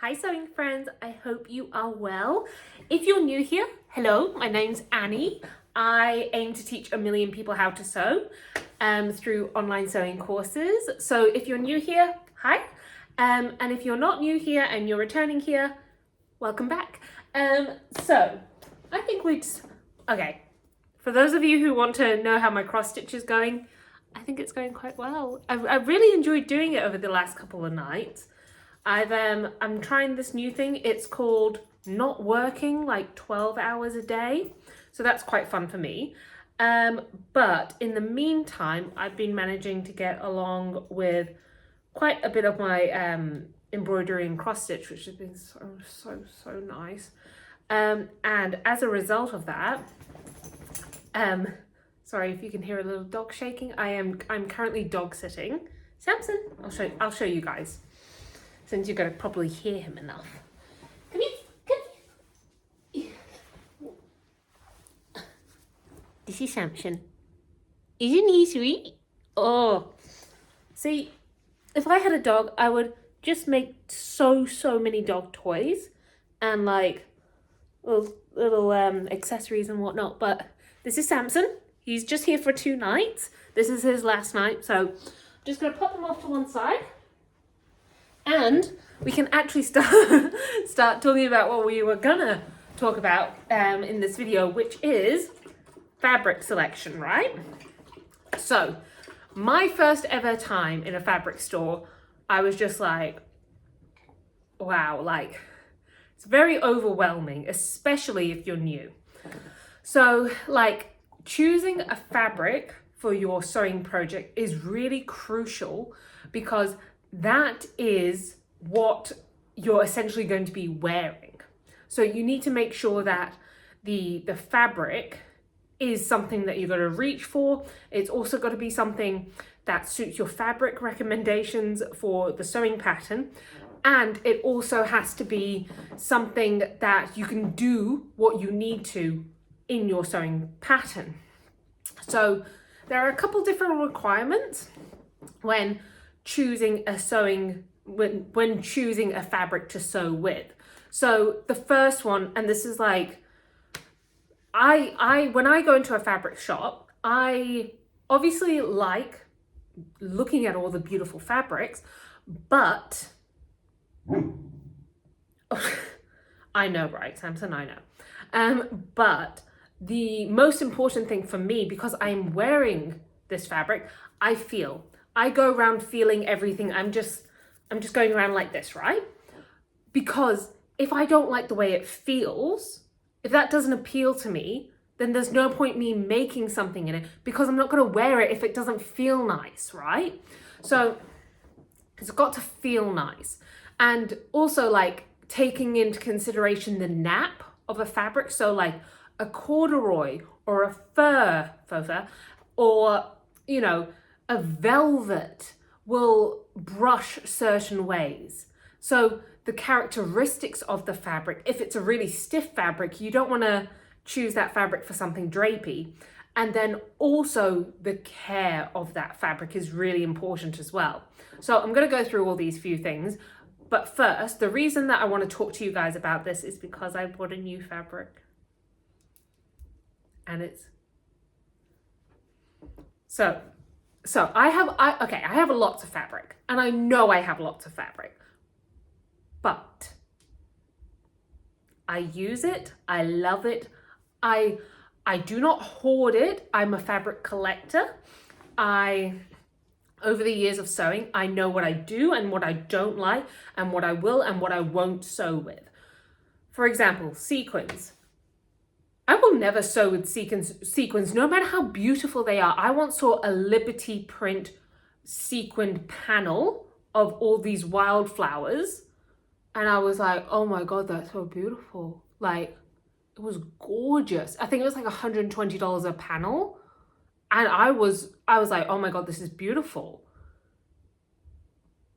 Hi sewing friends, I hope you are well. If you're new here, hello, my name's Annie. I aim to teach a million people how to sew through online sewing courses. So if you're new here, hi. And if you're not new here and you're returning here, welcome back. So I think okay. For those of you who want to know how my cross stitch is going, I think it's going quite well. I've really enjoyed doing it over the last couple of nights. I'm trying this new thing. It's called not working like 12 hours a day. So that's quite fun for me. But in the meantime, I've been managing to get along with quite a bit of my embroidery and cross stitch, which has been so nice. And as a result of that, sorry if you can hear a little dog shaking. I'm currently dog sitting. Samson, I'll show you guys, since you're going to probably hear him enough. Come here. This is Samson. Isn't he sweet? Oh, see, if I had a dog, I would just make so many dog toys and like little accessories and whatnot. But this is Samson. He's just here for 2 nights. This is his last night, so I'm just going to pop him off to one side. And we can actually start talking about what we were gonna talk about in this video, which is fabric selection, right? So my first ever time in a fabric store, I was just like, wow, like it's very overwhelming, especially if you're new. So like choosing a fabric for your sewing project is really crucial because that is what you're essentially going to be wearing. So you need to make sure that the fabric is something that you're going to reach for. It's also got to be something that suits your fabric recommendations for the sewing pattern. And it also has to be something that you can do what you need to in your sewing pattern. So there are a couple different requirements when choosing a fabric to sew with. So the first one, and this is like, when I go into a fabric shop, I obviously like looking at all the beautiful fabrics, but I know, right, Samson, I know. But the most important thing for me, because I'm wearing this fabric, I go around feeling everything. I'm just going around like this, right? Because if I don't like the way it feels, if that doesn't appeal to me, then there's no point me making something in it because I'm not going to wear it if it doesn't feel nice, right? So it's got to feel nice. And also like taking into consideration the nap of a fabric. So like a corduroy or a faux fur, or, you know, a velvet will brush certain ways. So the characteristics of the fabric, if it's a really stiff fabric, you don't want to choose that fabric for something drapey. And then also the care of that fabric is really important as well. So I'm going to go through all these few things. But first, the reason that I want to talk to you guys about this is because I bought a new fabric. And it's so I have lots of fabric, and I know I have lots of fabric, but I use it, I love it, I do not hoard it. I'm a fabric collector. Over the years of sewing, I know what I do and what I don't like, and what I will and what I won't sew with. For example, sequins. I will never sew with sequins, no matter how beautiful they are. I once saw a Liberty print sequined panel of all these wildflowers, and I was like, oh my God, that's so beautiful. Like, it was gorgeous. I think it was like $120 a panel. And I was like, oh my God, this is beautiful.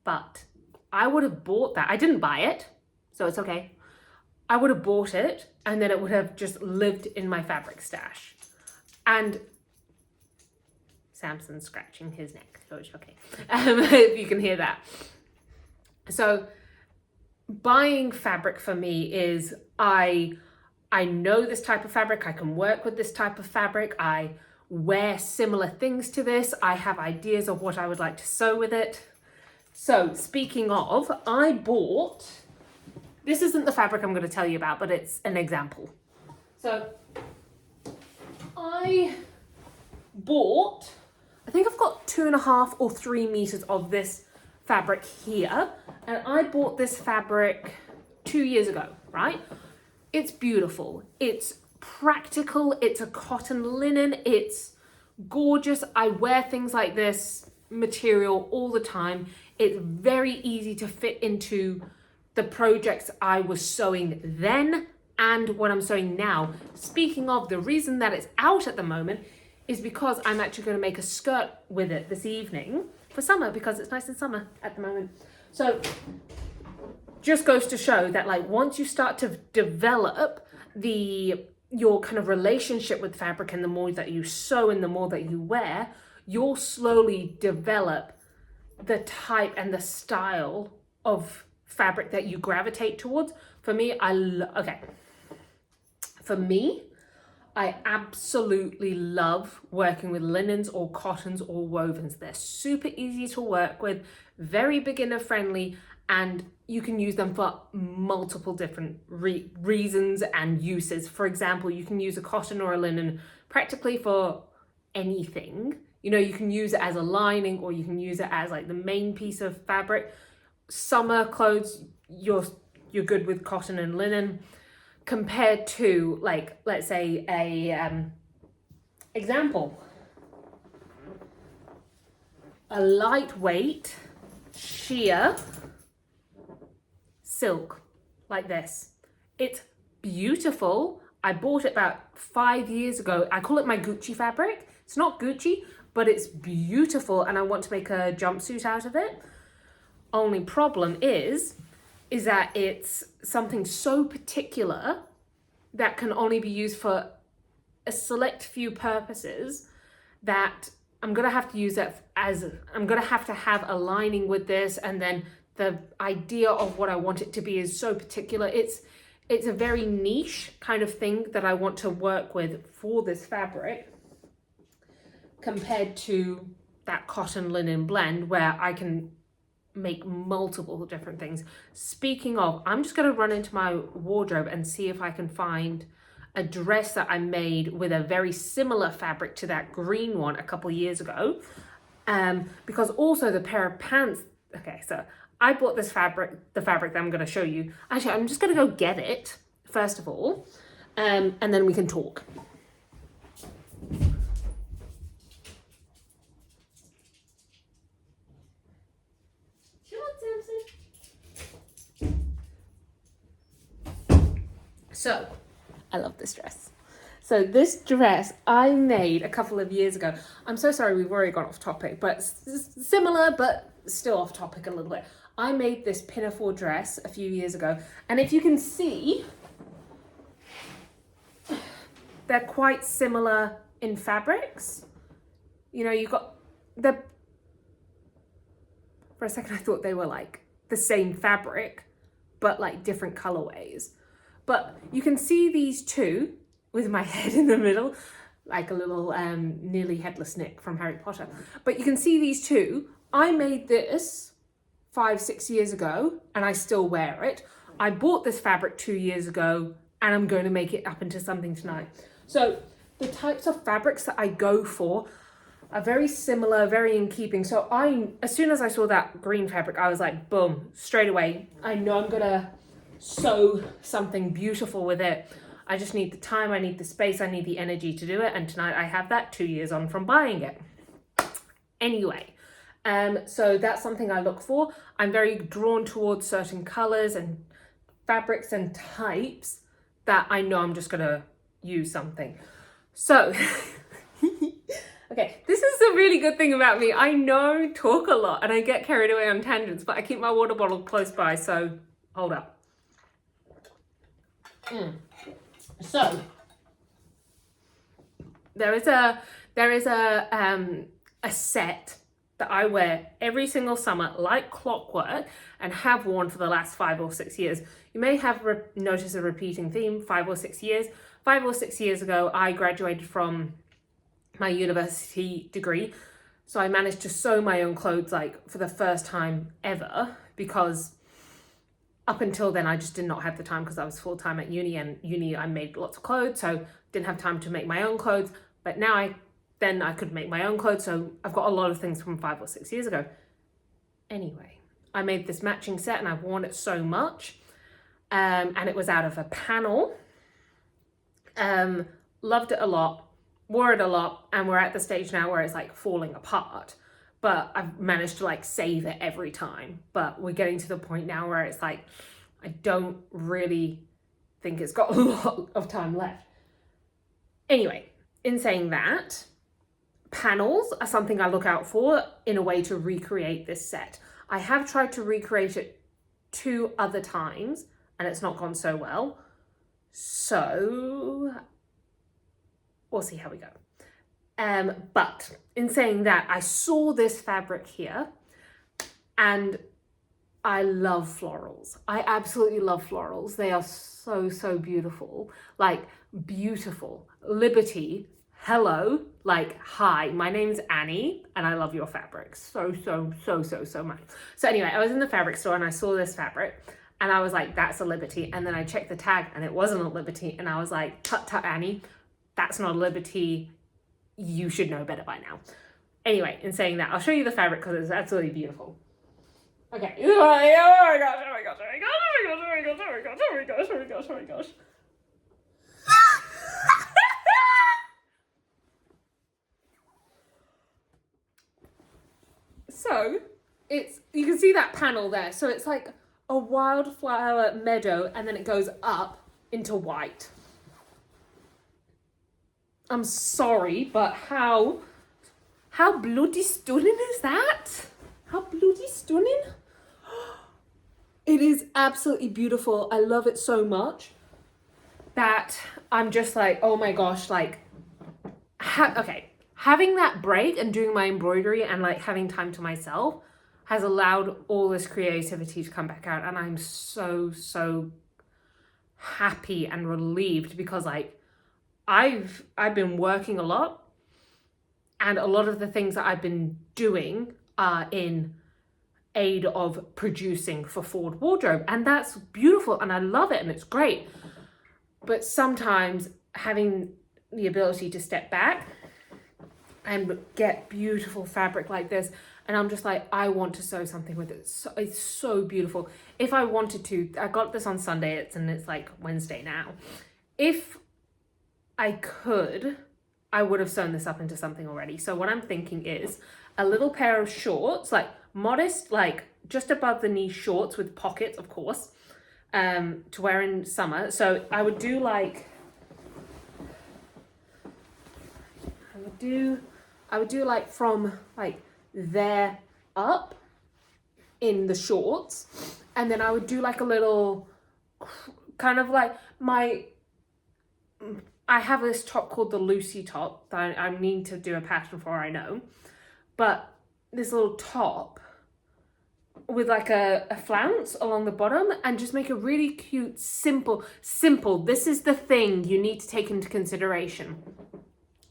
But I would have bought that. I didn't buy it, so it's okay. I would have bought it and then it would have just lived in my fabric stash. And Samson's scratching his neck, so it's okay. If you can hear that. So buying fabric for me is I know this type of fabric, I can work with this type of fabric, I wear similar things to this, I have ideas of what I would like to sew with it. So speaking of, I bought, this isn't the fabric I'm going to tell you about, but it's an example. So I bought, I think I've got 2.5 or 3 meters of this fabric here, and I bought this fabric 2 years ago, right? It's beautiful, it's practical, it's a cotton linen, it's gorgeous. I wear things like this material all the time. It's very easy to fit into the projects I was sewing then and what I'm sewing now. Speaking of, the reason that it's out at the moment is because I'm actually going to make a skirt with it this evening for summer, because it's nice in summer at the moment. So just goes to show that, like, once you start to develop your kind of relationship with fabric, and the more that you sew and the more that you wear, you'll slowly develop the type and the style of fabric that you gravitate towards. For me, I absolutely love working with linens or cottons or wovens. They're super easy to work with, very beginner friendly, and you can use them for multiple different reasons and uses. For example, you can use a cotton or a linen practically for anything. You know, you can use it as a lining, or you can use it as like the main piece of fabric. Summer clothes, you're good with cotton and linen, compared to, like, let's say a lightweight sheer silk like this. It's beautiful. I bought it about 5 years ago. I call it my Gucci fabric. It's not Gucci, but it's beautiful, and I want to make a jumpsuit out of it. Only problem is that it's something so particular that can only be used for a select few purposes, that I'm gonna have to use it I'm gonna have to have a lining with this, and then the idea of what I want it to be is so particular. It's a very niche kind of thing that I want to work with for this fabric, compared to that cotton linen blend where I can make multiple different things. Speaking of, I'm just going to run into my wardrobe and see if I can find a dress that I made with a very similar fabric to that green one a couple years ago. Because also the pair of pants, okay, so I bought this fabric, the fabric that I'm going to show you. Actually, I'm just going to go get it first of all, and then we can talk. So, I love this dress. So this dress I made a couple of years ago. I'm so sorry, we've already gone off topic, but similar, but still off topic a little bit. I made this pinafore dress a few years ago, and if you can see, they're quite similar in fabrics. You know, you've got for a second I thought they were like the same fabric, but like different colorways. But you can see these two with my head in the middle, like a little nearly headless Nick from Harry Potter. But you can see these two. I made this 5-6 years ago, and I still wear it. I bought this fabric 2 years ago, and I'm going to make it up into something tonight. So the types of fabrics that I go for are very similar, very in keeping. So as soon as I saw that green fabric, I was like, boom, straight away. I know I'm gonna sew something beautiful with it. I just need the time, I need the space, I need the energy to do it. And tonight I have that 2 years on from buying it. Anyway, so that's something I look for. I'm very drawn towards certain colors and fabrics and types that I know I'm just gonna use something. So, okay, this is a really good thing about me. I know talk a lot and I get carried away on tangents, but I keep my water bottle close by, so hold up. So there is a set that I wear every single summer like clockwork and have worn for the last 5 or 6 years. You may have noticed a repeating theme, 5 or 6 years. 5 or 6 years ago, I graduated from my university degree. So I managed to sew my own clothes like for the first time ever, because up until then I just did not have the time because I was full-time at uni, and uni I made lots of clothes, so didn't have time to make my own clothes. But now I could make my own clothes, so I've got a lot of things from 5 or 6 years ago. Anyway, I made this matching set and I've worn it so much, and it was out of a panel. Loved it a lot, wore it a lot, and we're at the stage now where it's like falling apart, but I've managed to like save it every time. But we're getting to the point now where it's like, I don't really think it's got a lot of time left. Anyway, in saying that, panels are something I look out for in a way to recreate this set. I have tried to recreate it 2 other times and it's not gone so well. So we'll see how we go. But in saying that, I saw this fabric here and I love florals. I absolutely love florals. They are so, so beautiful. Like, beautiful. Liberty, hello, like, hi, my name's Annie and I love your fabric so, so, so, so, so much. So anyway, I was in the fabric store and I saw this fabric and I was like, that's a Liberty. And then I checked the tag and it wasn't a Liberty. And I was like, tut, tut, Annie, that's not a Liberty. You should know better by now. Anyway, in saying that, I'll show you the fabric because it's absolutely beautiful. Okay. Oh my gosh, oh my gosh, oh my gosh, oh my gosh, oh my gosh, oh my gosh, oh my gosh, oh my gosh, oh my gosh. So, you can see that panel there. So it's like a wildflower meadow and then it goes up into white. I'm sorry, but how bloody stunning is that? How bloody stunning? It is absolutely beautiful. I love it so much that I'm just like, oh my gosh, like, okay. Having that break and doing my embroidery and like having time to myself has allowed all this creativity to come back out. And I'm so, so happy and relieved because like, I've been working a lot and a lot of the things that I've been doing are in aid of producing for Ford Wardrobe, and that's beautiful and I love it and it's great. But sometimes having the ability to step back and get beautiful fabric like this, and I'm just like, I want to sew something with it. So, it's so beautiful. If I wanted to, I got this on Sunday, and it's like Wednesday now. If I could, I would have sewn this up into something already. So what I'm thinking is a little pair of shorts, like modest, like just above the knee shorts with pockets, of course, to wear in summer. So I would do like, I would do like from like there up in the shorts, and then I would do like a little kind of like I have this top called the Lucy top that I need to do a pattern for, I know, but this little top with like a flounce along the bottom and just make a really cute, simple. This is the thing you need to take into consideration.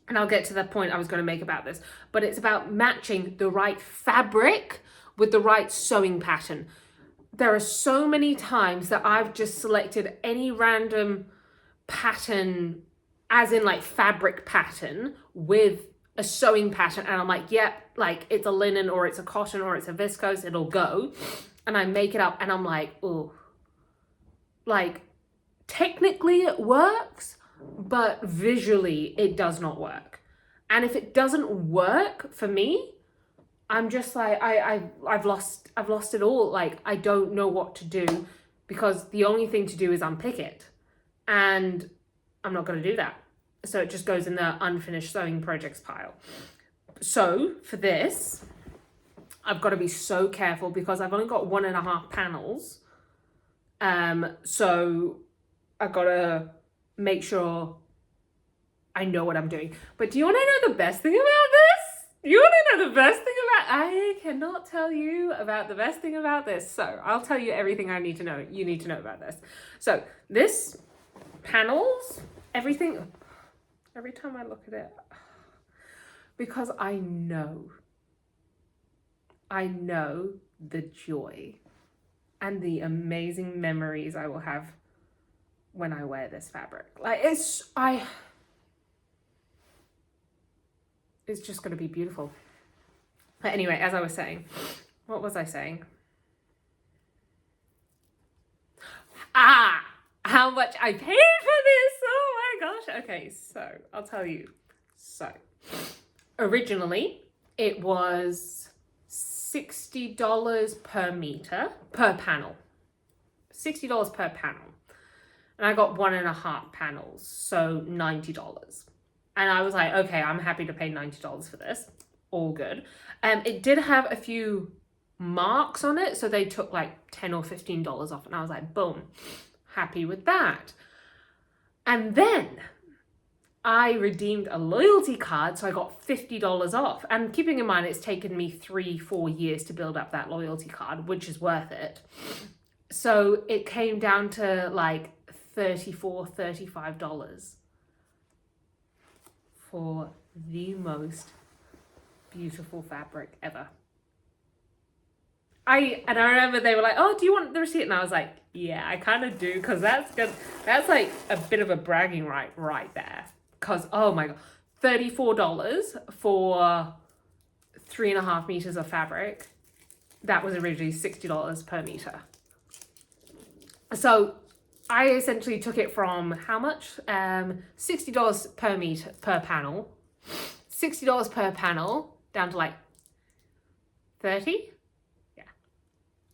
And I'll get to the point I was going to make about this, but it's about matching the right fabric with the right sewing pattern. There are so many times that I've just selected any random pattern, as in like fabric pattern, with a sewing pattern, and I'm like, yep, like it's a linen or it's a cotton or it's a viscose, it'll go. And I make it up and I'm like, oh, like technically it works, but visually it does not work. And if it doesn't work for me, I'm just like, I've lost it all. Like, I don't know what to do because the only thing to do is unpick it. And I'm not going to do that. So it just goes in the unfinished sewing projects pile. So for this, I've got to be so careful because I've only got 1.5 panels. So I've got to make sure I know what I'm doing. But do you want to know the best thing about this? You want to know the best thing I cannot tell you about the best thing about this. So I'll tell you everything I need to know. You need to know about this. So this panels, everything, every time I look at it, because I know the joy and the amazing memories I will have when I wear this fabric. Like it's just going to be beautiful. But anyway, as I was saying, what was I saying? How much I paid for this. Oh my gosh. Okay, so I'll tell you. So originally it was $60 per panel. $60 per panel. And I got 1.5 panels, so $90. And I was like, okay, I'm happy to pay $90 for this. All good. It did have a few marks on it, so they took like $10 or $15 off, and I was like, boom, happy with that. And then I redeemed a loyalty card, so I got $50 off. And keeping in mind, it's taken me 3-4 years to build up that loyalty card, which is worth it. So it came down to like $34, $35 for the most beautiful fabric ever. I remember they were like, oh, do you want the receipt? And I was like, yeah, I kind of do, because that's good. That's like a bit of a bragging right there. Because, oh my God, $34 for 3.5 meters of fabric. That was originally $60 per meter. So I essentially took it from how much? $60 per meter, per panel. $60 per panel down to like 30. Yeah.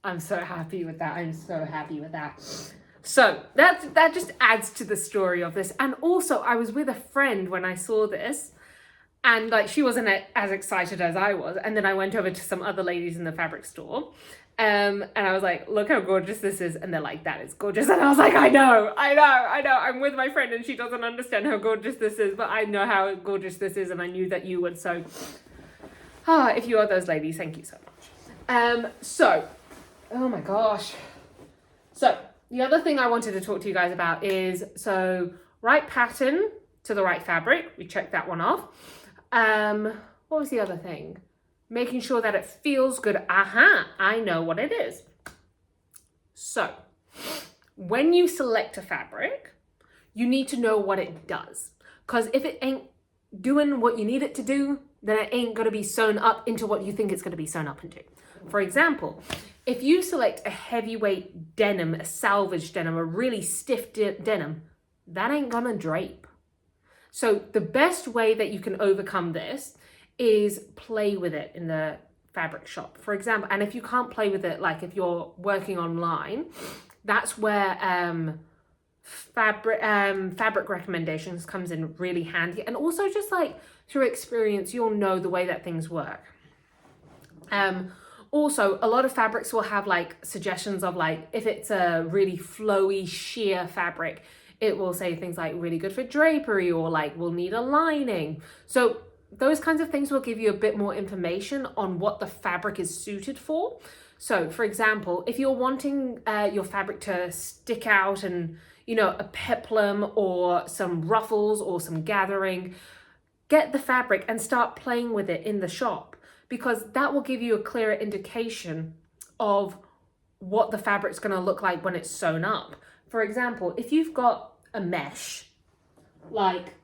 I'm so happy with that. I'm so happy with that. So that just adds to the story of this. And also I was with a friend when I saw this, and like she wasn't as excited as I was. And then I went over to some other ladies in the fabric store. And I was like, look how gorgeous this is. And they're like, that is gorgeous. And I was like, I know. I'm with my friend and she doesn't understand how gorgeous this is, but I know how gorgeous this is. And I knew that you would. So, if you are those ladies, thank you so much. Oh my gosh. So the other thing I wanted to talk to you guys about is, so right pattern to the right fabric. We checked that one off. What was the other thing? Making sure that it feels good. I know what it is. So when you select a fabric, you need to know what it does. Because if it ain't doing what you need it to do, then it ain't going to be sewn up into what you think it's going to be sewn up into. For example, if you select a heavyweight denim, a salvage denim, a really stiff denim, that ain't going to drape. So the best way that you can overcome this is play with it in the fabric shop, for example. And if you can't play with it, like if you're working online, that's where fabric recommendations comes in really handy. And also just like through experience, you'll know the way that things work. Also, a lot of fabrics will have like suggestions of like, if it's a really flowy sheer fabric, it will say things like really good for drapery, or like will need a lining. So those kinds of things will give you a bit more information on what the fabric is suited for. So for example, if you're wanting your fabric to stick out and, you know, a peplum or some ruffles or some gathering, get the fabric and start playing with it in the shop, because that will give you a clearer indication of what the fabric's going to look like when it's sewn up. For example, if you've got a mesh, like,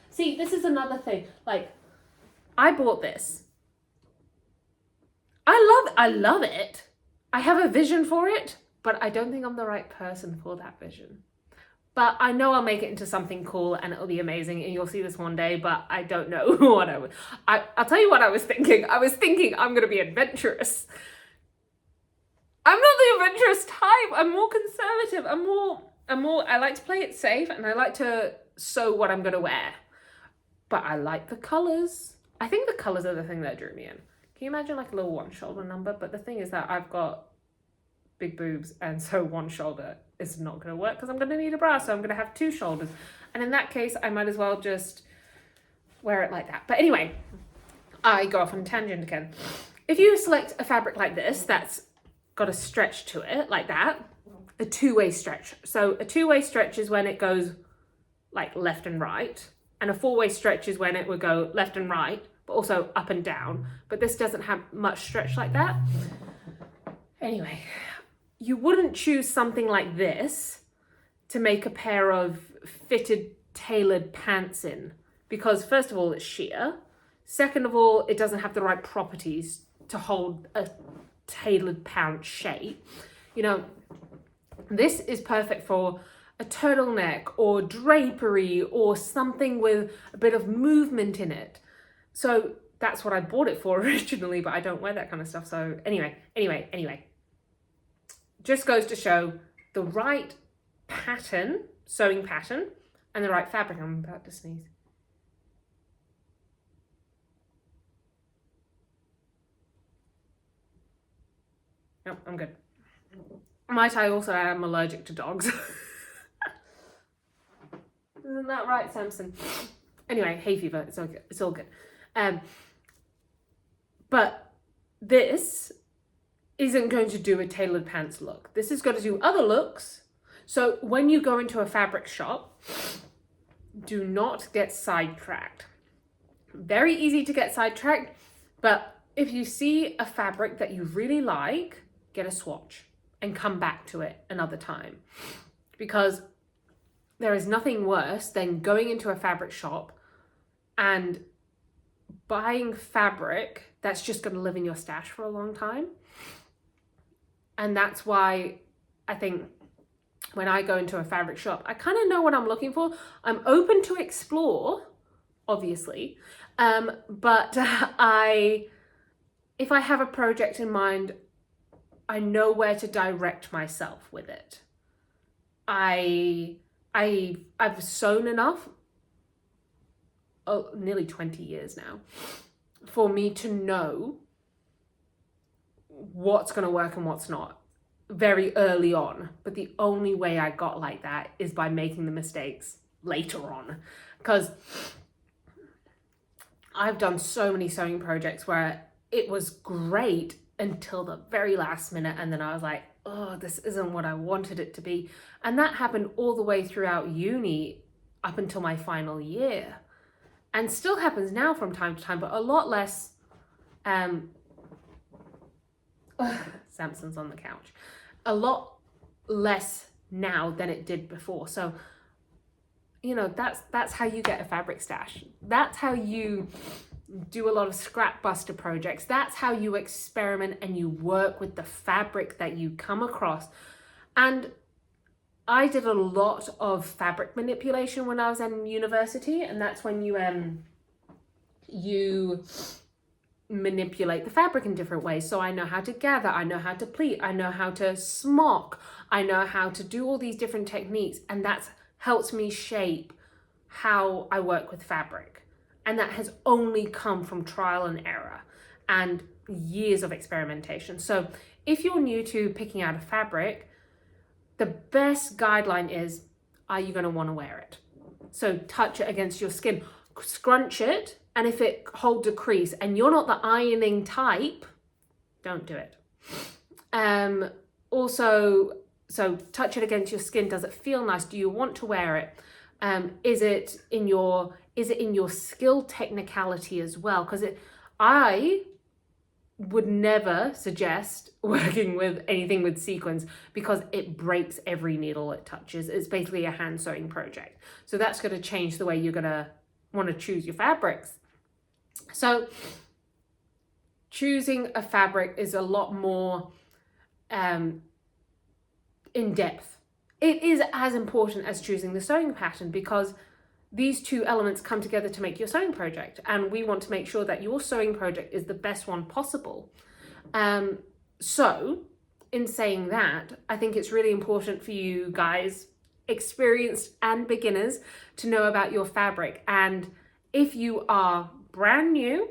see, this is another thing. Like, I bought this. I love it. I have a vision for it, but I don't think I'm the right person for that vision. But I know I'll make it into something cool and it'll be amazing, and you'll see this one day, but I don't know what I'll tell you what I was thinking. I was thinking I'm going to be adventurous. I'm not the adventurous type. I'm more conservative. I like to play it safe, and I like to sew what I'm going to wear. But I like the colours. I think the colours are the thing that drew me in. Can you imagine like a little one shoulder number? But the thing is that I've got big boobs, and so one shoulder is not going to work because I'm going to need a bra. So I'm going to have 2 shoulders. And in that case, I might as well just wear it like that. But anyway, I go off on a tangent again. If you select a fabric like this, that's got a stretch to it, like that, a two-way stretch. So a two-way stretch is when it goes like left and right, and a four-way stretch is when it would go left and right, but also up and down. But this doesn't have much stretch like that. Anyway, you wouldn't choose something like this to make a pair of fitted, tailored pants in, because first of all, it's sheer. Second of all, it doesn't have the right properties to hold a tailored pant shape. You know, this is perfect for a turtleneck or drapery or something with a bit of movement in it. So that's what I bought it for originally, but I don't wear that kind of stuff. So anyway. Just goes to show the right pattern, sewing pattern, and the right fabric. I'm about to sneeze. No, I'm good. Might I also am allergic to dogs. Isn't that right, Samson? Anyway, hay fever, it's all good. It's all good. But this isn't going to do a tailored pants look. This is going to do other looks. So when you go into a fabric shop, do not get sidetracked. Very easy to get sidetracked, but if you see a fabric that you really like, get a swatch and come back to it another time. Because there is nothing worse than going into a fabric shop and buying fabric that's just going to live in your stash for a long time. And that's why I think when I go into a fabric shop, I kind of know what I'm looking for. I'm open to explore, obviously, but if I have a project in mind, I know where to direct myself with it. I've sewn enough, nearly 20 years now, for me to know what's going to work and what's not very early on. But the only way I got like that is by making the mistakes later on, because I've done so many sewing projects where it was great until the very last minute, and then I was like, oh, this isn't what I wanted it to be. And that happened all the way throughout uni up until my final year, and still happens now from time to time, but a lot less. Samson's on the couch. A lot less now than it did before. So, you know, that's how you get a fabric stash. That's how you do a lot of scrap buster projects. That's how you experiment and you work with the fabric that you come across. And I did a lot of fabric manipulation when I was in university, and that's when you manipulate the fabric in different ways. So I know how to gather, I know how to pleat, I know how to smock, I know how to do all these different techniques, and that's helps me shape how I work with fabric. And that has only come from trial and error and years of experimentation. So if you're new to picking out a fabric, the best guideline is, are you going to want to wear it? So touch it against your skin, scrunch it, and if it holds a crease and you're not the ironing type, don't do it. Also, so touch it against your skin. Does it feel nice? Do you want to wear it? Is it in your skill technicality as well? Because I would never suggest working with anything with sequins because it breaks every needle it touches. It's basically a hand sewing project. So that's going to change the way you're going to want to choose your fabrics. So choosing a fabric is a lot more in depth. It is as important as choosing the sewing pattern because these two elements come together to make your sewing project, and we want to make sure that your sewing project is the best one possible. So in saying that, I think it's really important for you guys, experienced and beginners, to know about your fabric. And if you are brand new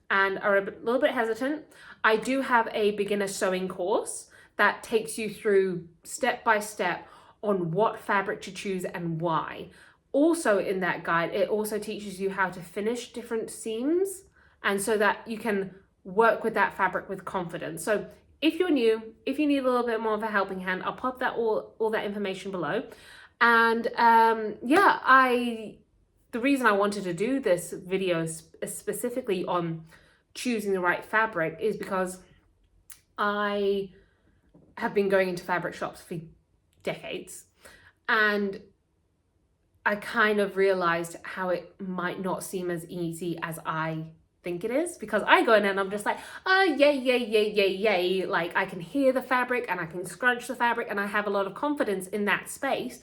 and are a little bit hesitant, I do have a beginner sewing course that takes you through step by step on what fabric to choose and why. Also in that guide, it also teaches you how to finish different seams and so that you can work with that fabric with confidence. So if you're new, if you need a little bit more of a helping hand, I'll pop that all that information below. And the reason I wanted to do this video specifically on choosing the right fabric is because I have been going into fabric shops for decades, and I kind of realized how it might not seem as easy as I think it is, because I go in and I'm just like, oh, yay, yay, yay, yay, yay. Like, I can hear the fabric and I can scrunch the fabric and I have a lot of confidence in that space.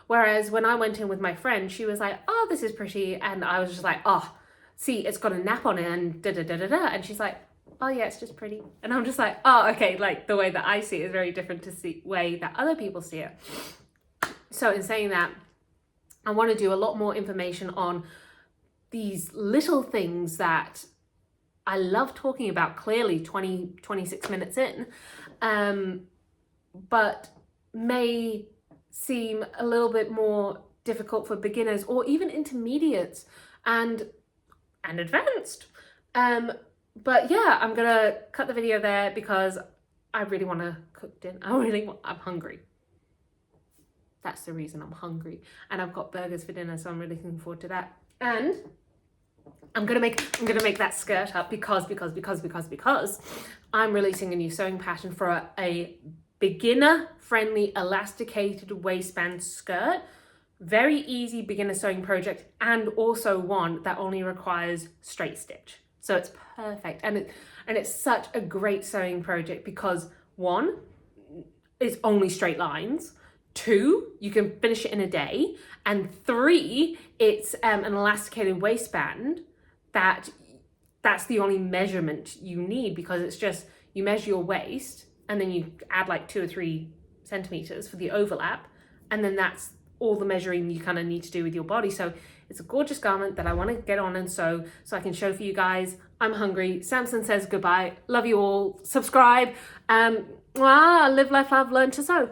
Whereas when I went in with my friend, she was like, oh, this is pretty. And I was just like, oh, see, it's got a nap on it and da da da da da. And she's like, oh yeah, it's just pretty. And I'm just like, oh, okay, like the way that I see it is very different to the way that other people see it. So in saying that, I want to do a lot more information on these little things that I love talking about, clearly 26 minutes in, but may seem a little bit more difficult for beginners or even intermediates and advanced. But yeah, I'm gonna cut the video there because I really want to cook dinner. I'm hungry. That's the reason I'm hungry. And I've got burgers for dinner, so I'm really looking forward to that. And I'm gonna make that skirt up because I'm releasing a new sewing pattern for a beginner-friendly elasticated waistband skirt. Very easy beginner sewing project, and also one that only requires straight stitch. So it's perfect, and it's such a great sewing project because one, it's only straight lines. Two, you can finish it in a day. And three, it's an elasticated waistband that's the only measurement you need, because it's just, you measure your waist and then you add like 2 or 3 centimeters for the overlap. And then that's all the measuring you kind of need to do with your body. So it's a gorgeous garment that I want to get on and sew so I can show for you guys. I'm hungry. Samson says goodbye. Love you all. Subscribe. Live, laugh, love, learn to sew.